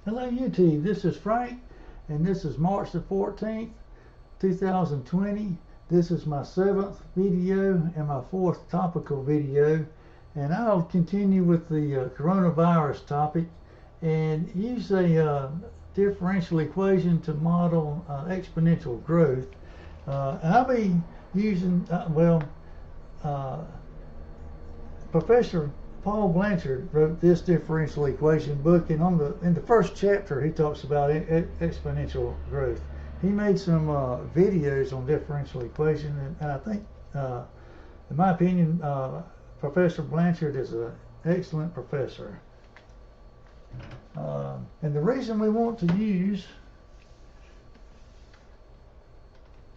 Hello YouTube, this is Frank and this is March the 14th, 2020. This is my 7th video and my 4th topical video, and I'll continue with the coronavirus topic and use a differential equation to model exponential growth. And I'll be using, Professor Paul Blanchard wrote this differential equation book, and in the first chapter he talks about exponential growth. He made some videos on differential equation, and I think, in my opinion, Professor Blanchard is an excellent professor. And the reason we want to use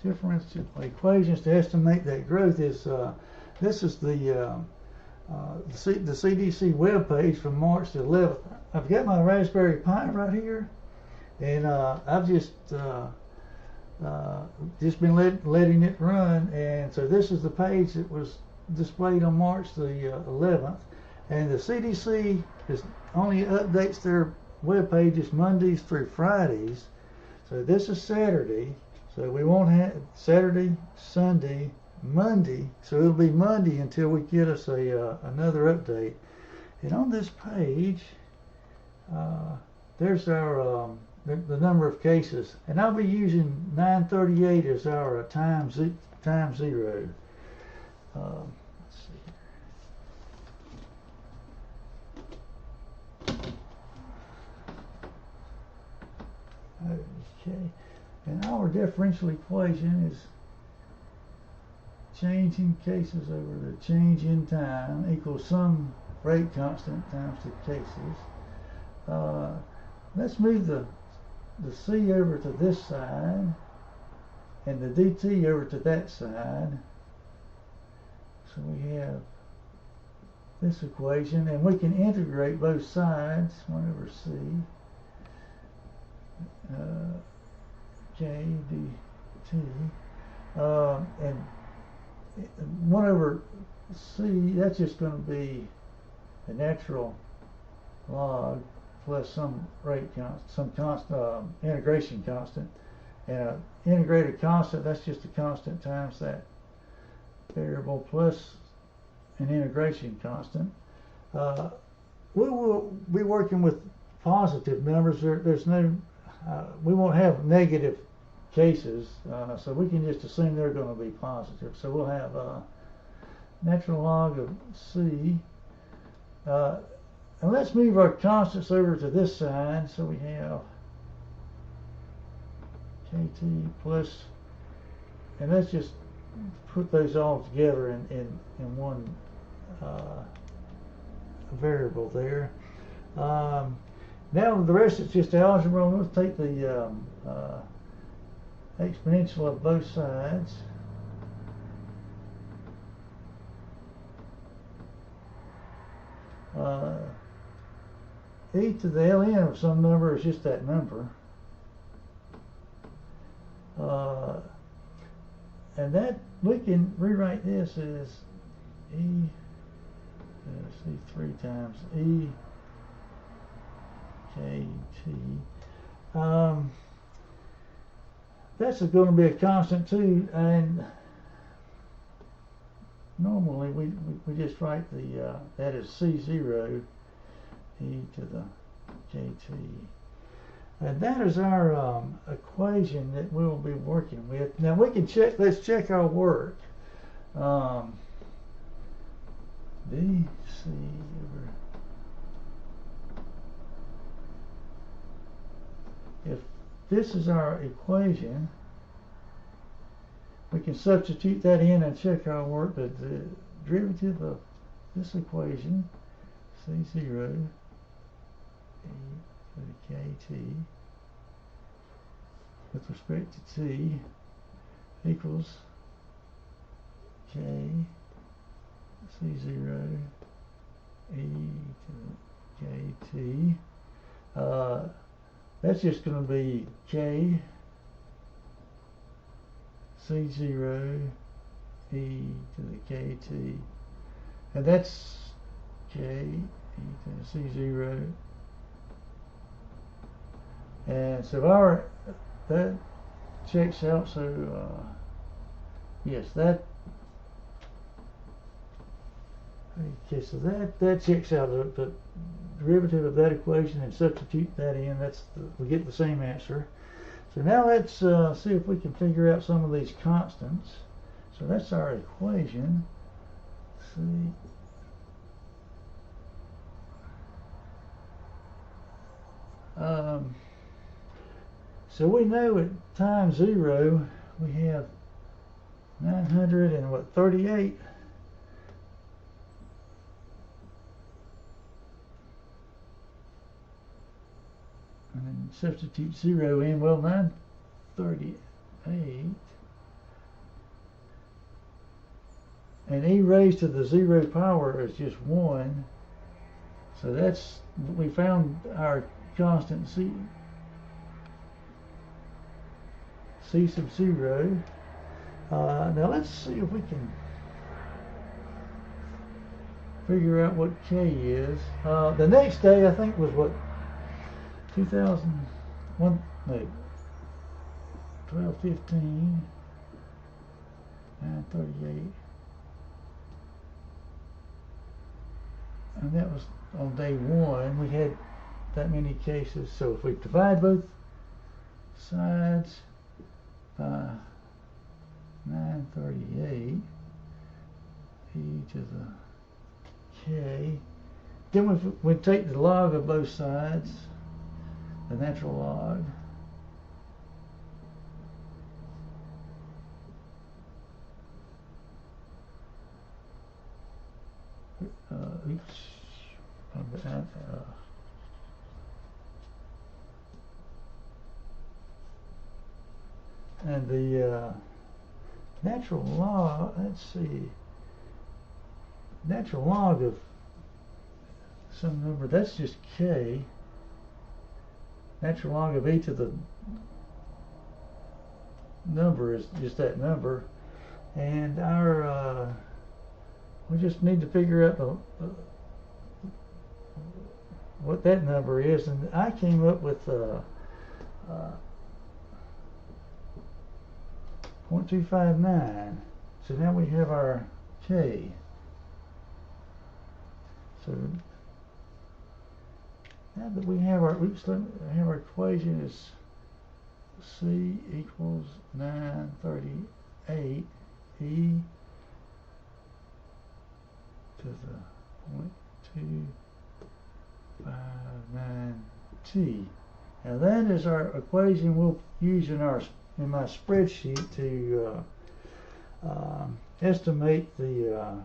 differential equations to estimate that growth is this is the CDC webpage from March the 11th. I've got my Raspberry Pi right here, and I've just been letting it run, and so this is the page that was displayed on March the 11th. And the CDC only updates their web pages Mondays through Fridays. So this is Saturday, so we won't have Saturday, Sunday, Monday, so it'll be Monday until we get us another update. And on this page, there's our the number of cases, and I'll be using 938 as our time zero. Let's see here. Okay, and our differential equation is change in cases over the change in time equals some rate constant times the cases. Let's move the c over to this side and the dt over to that side. So we have this equation, and we can integrate both sides, 1 over c k dt, and 1 over c, that's just going to be the natural log plus some rate constant, some constant, integration constant. And an integrated constant, that's just a constant times that variable plus an integration constant. We will be working with positive numbers. There's no, we won't have negative cases, so we can just assume they're going to be positive. So we'll have natural log of c, and let's move our constants over to this side. So we have kt plus, and let's just put those all together in one variable there. Now the rest is just algebra. Let's take the exponential of both sides. E to the ln of some number is just that number. And that, we can rewrite this as e, see, 3 times e kt. That's going to be a constant too, and normally we just write the that is c0 e to the kt, and that is our equation that we'll be working with. Now we can check. Let's check our work. dc over, if this is our equation, we can substitute that in and check our work. The derivative of this equation, c0 e to the kt with respect to t equals k c0 e to the kt. That's just going to be k c0 e to the kt, and that's k e to the c0 And so that checks out. So yes, that. Okay, so that checks out the derivative of that equation, and substitute that in. We get the same answer. So now let's see if we can figure out some of these constants. So that's our equation. Let's see. So we know at time 0 we have 938. And then substitute 0 in. Well, 938. And e raised to the 0 power is just 1. So we found our constant c sub 0. Now let's see if we can figure out what k is. The next day, I think, was what, 2001, no, 12:15, 9:38, and that was on day 1. We had that many cases, so if we divide both sides by 938, e to the k, then we take the log of both sides, the natural log, and the natural log, let's see, natural log of some number, that's just k. Natural log of e to the number is just that number, and our we just need to figure out what that number is, and I came up with 0.259. So now we have our k. So now that we have our equation is c equals 938 e to the 0.259 t. Now that is our equation we'll use in my spreadsheet to estimate the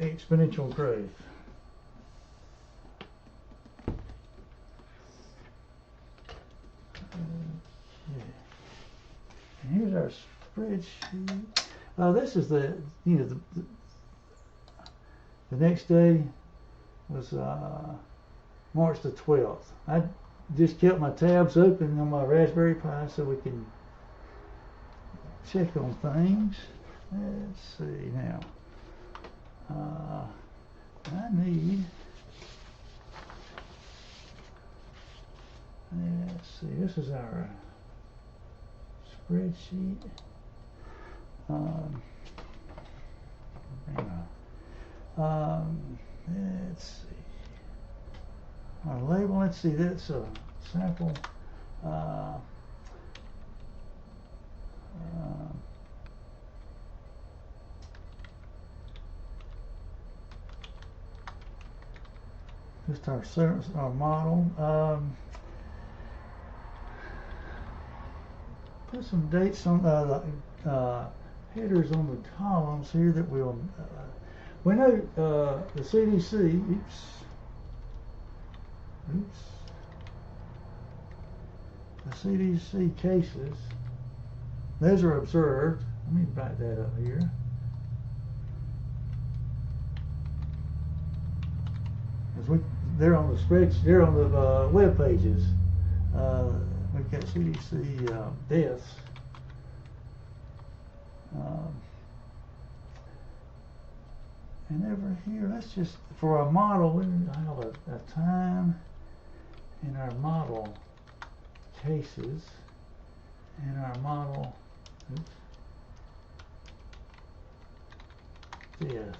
exponential growth. Okay. And here's our spreadsheet. This is the next day was March the 12th. I just kept my tabs open on my Raspberry Pi so we can check on things. Let's see now. I need, let's see, this is our spreadsheet. Let's see. Our label, let's see, that's a sample. Just our model. Put some dates on the headers on the columns here that we'll. We know the CDC. The CDC cases. Those are observed. Let me back that up here. They're on the spreadsheet. They're on the web pages. We've got CDC deaths. And over here, let's just, for our model, we have a time in our model cases, and our model, oops, this.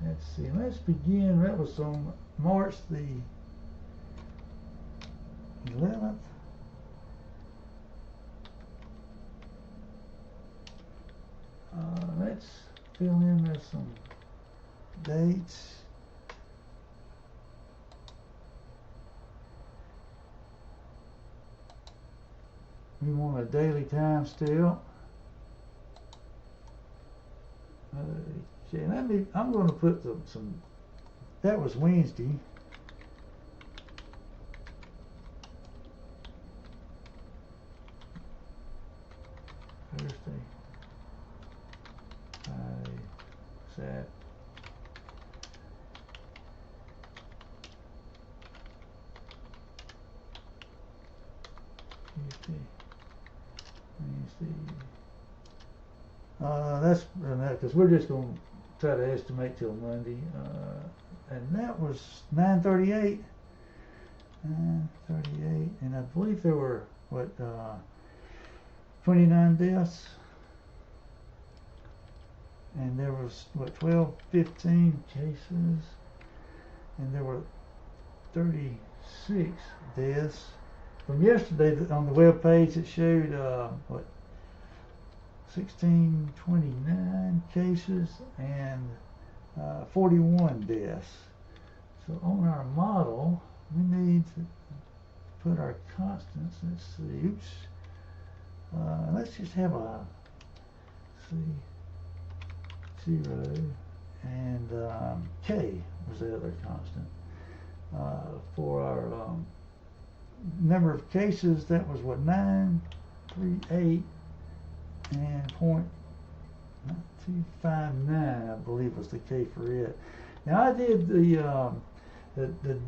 Let's see, let's begin. That was on March the 11th. Let's fill in there some dates. We want a daily time still. Okay, I'm going to put some, that was Wednesday. Thursday, Friday, Saturday. Tuesday, Wednesday. That's because we're just going to try to estimate till Monday. And that was 9:38. 9:38, and I believe there were what 29 deaths, and there was what 15 cases, and there were 36 deaths. From yesterday on the web page, it showed what 1629 cases and 41 deaths. So on our model, we need to put our constants. Let's see. Oops. Let's just have a C0 and K was the other constant. For our number of cases, that was what 938 and 0.259, I believe was the K for it. Now I did the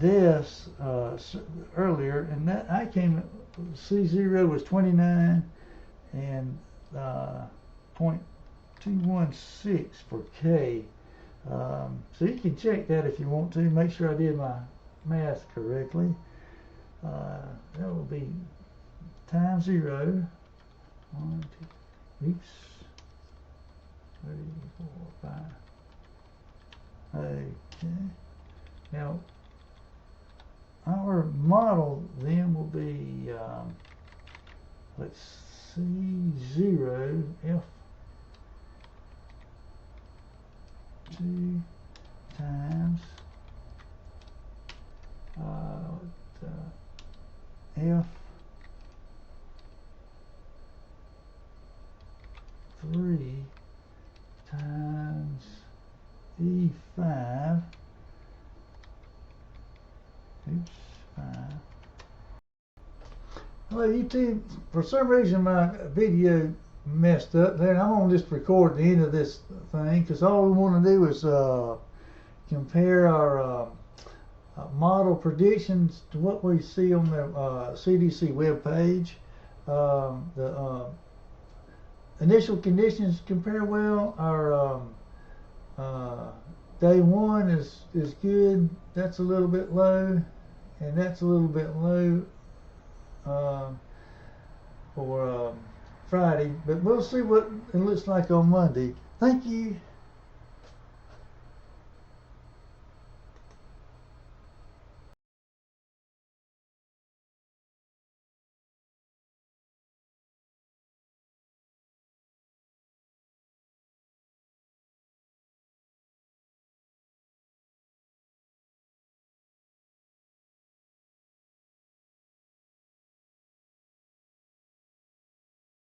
deaths earlier, and that I came C0 was 29 and 0.216 for K. So you can check that if you want to. Make sure I did my math correctly. That will be times 0. 1, 2, oops. 3, 4, 5. Okay. Now, our model then will be, let's see, 0 F2 times F3 times E5. Oops, 5. Well, YouTube, for some reason my video messed up there, and I'm going to just record the end of this thing, because all we want to do is compare our model predictions to what we see on the CDC webpage. The initial conditions compare well. Our day 1 is good. That's a little bit low, and that's a little bit low for Friday, but we'll see what it looks like on Monday. Thank you.